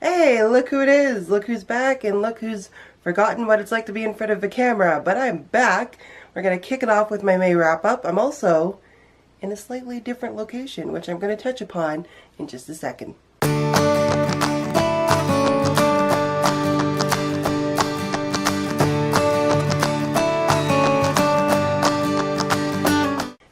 Hey, look who it is. Look who's back and look who's forgotten what it's like to be in front of a camera. But I'm back. We're going to kick it off with my May wrap-up. I'm also in a slightly different location, which I'm going to touch upon in just a second.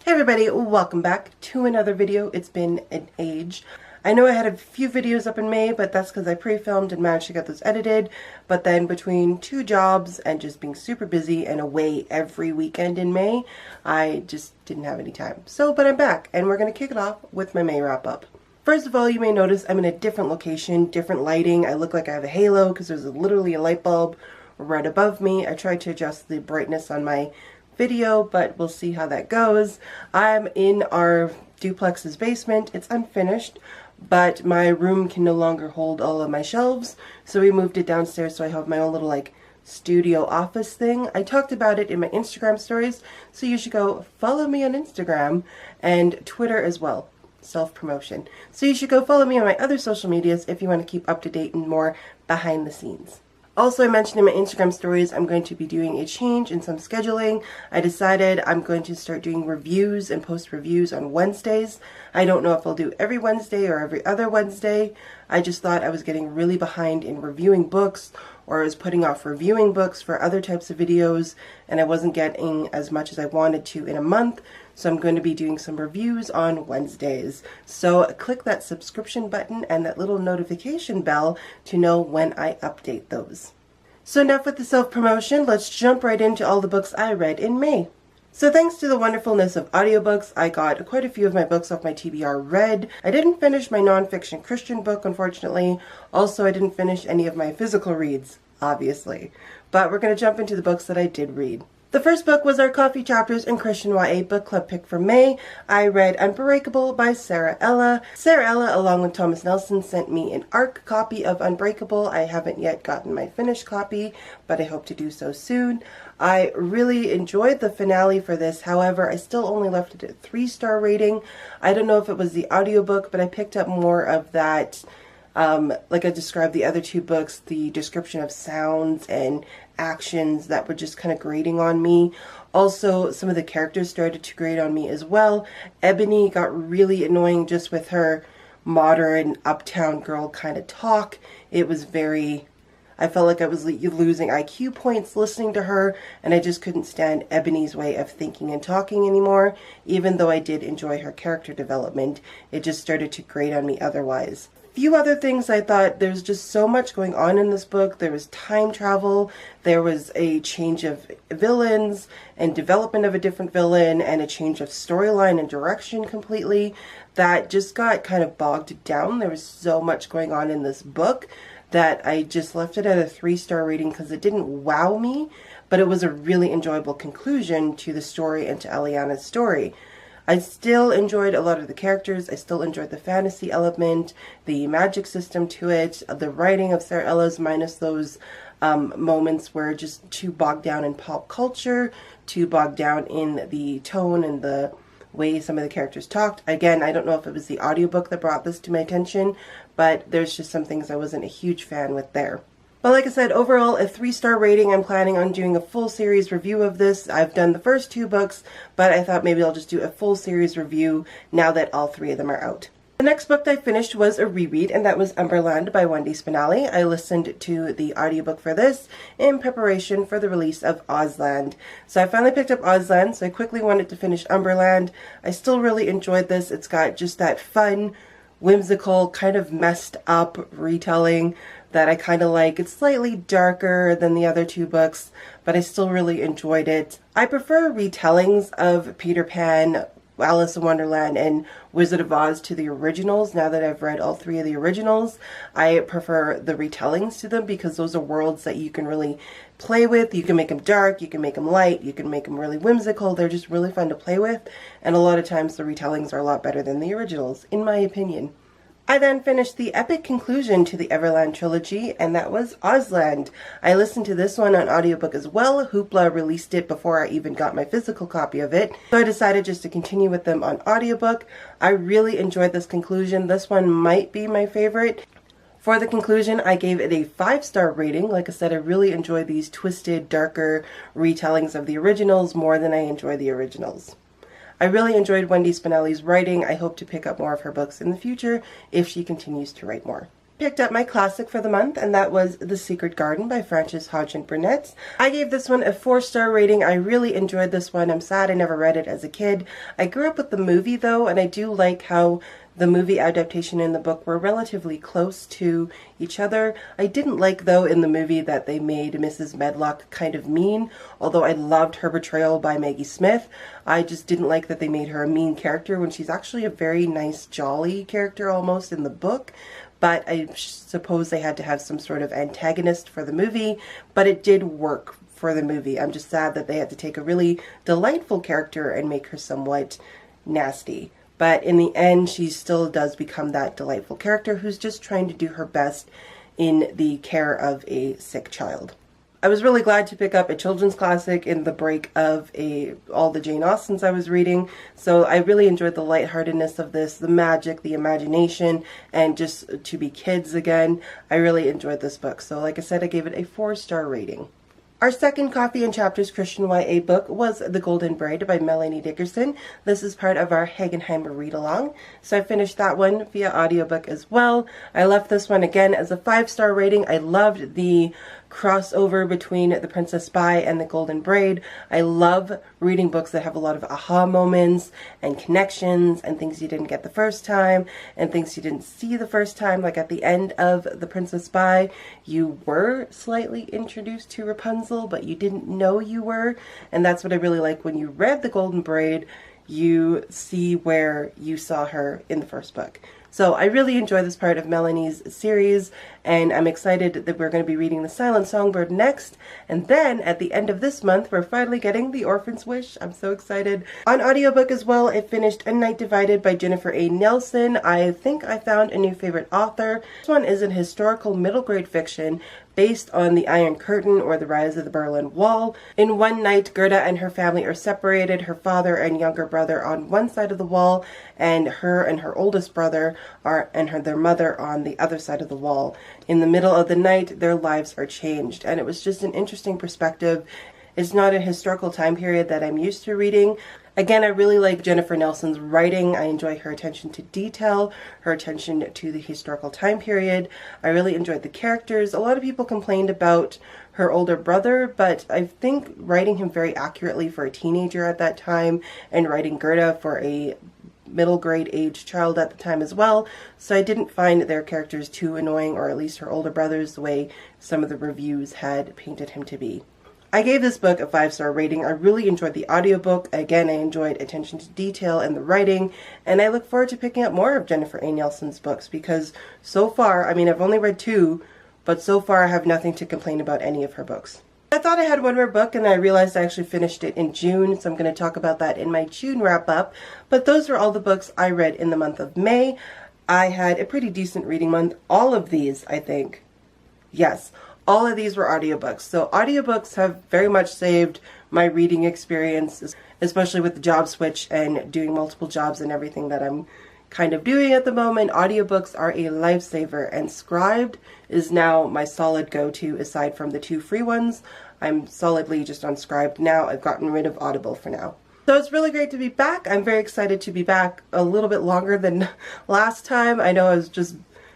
Hey everybody, welcome back to another video. It's been an age. I know I had a few videos up in May, but that's because I pre-filmed and managed to get those edited. But then between two jobs and just being super busy and away every weekend in May, I just didn't have any time. But I'm back, and we're going to kick it off with my May wrap-up. First of all, you may notice I'm in a different location, different lighting. I look like I have a halo because there's literally a light bulb right above me. I tried to adjust the brightness on my video, but we'll see how that goes. I'm in our duplex's basement. It's unfinished, but my room can no longer hold all of my shelves, so we moved it downstairs so I have my own little studio office thing. I talked about it in my Instagram stories, so you should go follow me on Instagram and Twitter as well. Self-promotion. So you should go follow me on my other social medias if you want to keep up to date and more behind the scenes. Also, I mentioned in my Instagram stories I'm going to be doing a change in some scheduling. I decided I'm going to start doing reviews and post reviews on Wednesdays. I don't know if I'll do every Wednesday or every other Wednesday. I just thought I was getting really behind in reviewing books, or I was putting off reviewing books for other types of videos, and I wasn't getting as much as I wanted to in a month. So I'm going to be doing some reviews on Wednesdays. So click that subscription button and that little notification bell to know when I update those. So enough with the self-promotion, let's jump right into all the books I read in May. So thanks to the wonderfulness of audiobooks, I got quite a few of my books off my TBR read. I didn't finish my nonfiction Christian book, unfortunately. Also, I didn't finish any of my physical reads, obviously. But we're going to jump into the books that I did read. The first book was our Coffee&Chapters and Christian YA book club pick for May. I read Unbreakable by Sarah Ella. Sarah Ella, along with Thomas Nelson, sent me an ARC copy of Unbreakable. I haven't yet gotten my finished copy, but I hope to do so soon. I really enjoyed the finale for this. However, I still only left it at 3-star rating. I don't know if it was the audiobook, but I picked up more of that, like I described the other two books, the description of sounds and actions that were just kind of grating on me. Also, some of the characters started to grate on me as well. Ebony got really annoying just with her modern uptown girl kind of talk. It was I felt like I was losing IQ points listening to her, and I just couldn't stand Ebony's way of thinking and talking anymore. Even though I did enjoy her character development, it just started to grate on me otherwise. Few other things I thought, there's just so much going on in this book. There was time travel, there was a change of villains and development of a different villain, and a change of storyline and direction completely that just got kind of bogged down. There was so much going on in this book that I just left it at a 3-star rating because it didn't wow me, but it was a really enjoyable conclusion to the story and to Eliana's story. I still enjoyed a lot of the characters. I still enjoyed the fantasy element, the magic system to it, the writing of Sarah Ella's minus those moments where just too bogged down in pop culture, too bogged down in the tone and the way some of the characters talked. Again, I don't know if it was the audiobook that brought this to my attention, but there's just some things I wasn't a huge fan with there. But like I said, overall a 3-star rating. I'm planning on doing a full series review of this. I've done the first 2 books, but I thought maybe I'll just do a full series review now that all 3 of them are out. The next book I finished was a reread, and that was Umberland by Wendy Spinelli. I listened to the audiobook for this in preparation for the release of Ozland. So I finally picked up Ozland, so I quickly wanted to finish Umberland. I still really enjoyed this. It's got just that fun, whimsical, kind of messed up retelling that I kind of like. It's slightly darker than the other 2 books, but I still really enjoyed it. I prefer retellings of Peter Pan, Alice in Wonderland, and Wizard of Oz to the originals. Now that I've read all 3 of the originals, I prefer the retellings to them because those are worlds that you can really play with. You can make them dark, you can make them light, you can make them really whimsical. They're just really fun to play with, and a lot of times the retellings are a lot better than the originals, in my opinion. I then finished the epic conclusion to the Everland trilogy, and that was Ozland. I listened to this one on audiobook as well. Hoopla released it before I even got my physical copy of it, so I decided just to continue with them on audiobook. I really enjoyed this conclusion. This one might be my favorite. For the conclusion, I gave it a 5-star rating. Like I said, I really enjoy these twisted, darker retellings of the originals more than I enjoy the originals. I really enjoyed Wendy Spinelli's writing. I hope to pick up more of her books in the future if she continues to write more. Picked up my classic for the month, and that was The Secret Garden by Frances Hodgson Burnett. I gave this one a 4-star rating. I really enjoyed this one. I'm sad I never read it as a kid. I grew up with the movie though, and I do like how the movie adaptation and the book were relatively close to each other. I didn't like though in the movie that they made Mrs. Medlock kind of mean, although I loved her portrayal by Maggie Smith. I just didn't like that they made her a mean character when she's actually a very nice, jolly character almost in the book. But I suppose they had to have some sort of antagonist for the movie, but it did work for the movie. I'm just sad that they had to take a really delightful character and make her somewhat nasty. But in the end, she still does become that delightful character who's just trying to do her best in the care of a sick child. I was really glad to pick up a children's classic in the break of all the Jane Austens I was reading. So I really enjoyed the lightheartedness of this, the magic, the imagination, and just to be kids again. I really enjoyed this book. So like I said, I gave it a 4-star rating. Our second Coffee and Chapters Christian YA book was The Golden Braid by Melanie Dickerson. This is part of our Hagenheimer read-along. So I finished that one via audiobook as well. I left this one again as a 5-star rating. I loved the crossover between The Princess Spy and The Golden Braid. I love reading books that have a lot of aha moments and connections and things you didn't get the first time and things you didn't see the first time. Like at the end of The Princess Spy, you were slightly introduced to Rapunzel, but you didn't know you were. And that's what I really like when you read The Golden Braid. You see where you saw her in the first book. So I really enjoy this part of Melanie's series, and I'm excited that we're going to be reading The Silent Songbird next. And then at the end of this month, we're finally getting The Orphan's Wish. I'm so excited. On audiobook as well, I finished A Night Divided by Jennifer A. Nelson. I think I found a new favorite author. This one is an historical middle grade fiction based on the Iron Curtain or the rise of the Berlin Wall. In one night, Gerda and her family are separated, her father and younger brother on one side of the wall, and her oldest brother their mother on the other side of the wall. In the middle of the night, their lives are changed, and it was just an interesting perspective. It's not a historical time period that I'm used to reading. Again, I really like Jennifer Nelson's writing. I enjoy her attention to detail, her attention to the historical time period. I really enjoyed the characters. A lot of people complained about her older brother, but I think writing him very accurately for a teenager at that time and writing Gerda for a middle grade age child at the time as well. So I didn't find their characters too annoying, or at least her older brother's, the way some of the reviews had painted him to be. I gave this book a 5-star rating. I really enjoyed the audiobook. Again, I enjoyed attention to detail and the writing, and I look forward to picking up more of Jennifer A. Nelson's books because so far, I mean, I've only read 2, but so far I have nothing to complain about any of her books. I thought I had one more book, and I realized I actually finished it in June, so I'm going to talk about that in my June wrap-up. But those are all the books I read in the month of May. I had a pretty decent reading month. All of these, I think, yes, all of these were audiobooks. So audiobooks have very much saved my reading experience, especially with the job switch and doing multiple jobs and everything that I'm kind of doing at the moment. Audiobooks are a lifesaver, and Scribed is now my solid go-to aside from the 2 free ones. I'm solidly just on Scribed now. I've gotten rid of Audible for now. So it's really great to be back. I'm very excited to be back a little bit longer than last time. I know I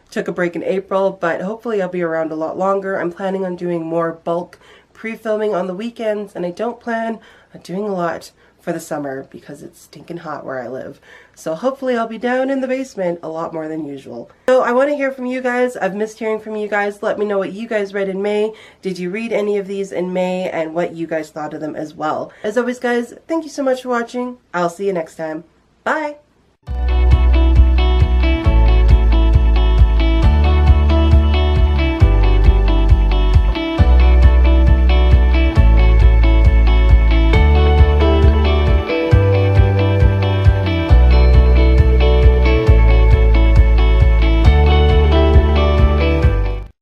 took a break in April, but hopefully I'll be around a lot longer. I'm planning on doing more bulk pre-filming on the weekends, and I don't plan on doing a lot for the summer because it's stinking hot where I live. So hopefully I'll be down in the basement a lot more than usual. So I want to hear from you guys. I've missed hearing from you guys. Let me know what you guys read in May. Did you read any of these in May, and what you guys thought of them as well. As always, guys, thank you so much for watching. I'll see you next time. Bye!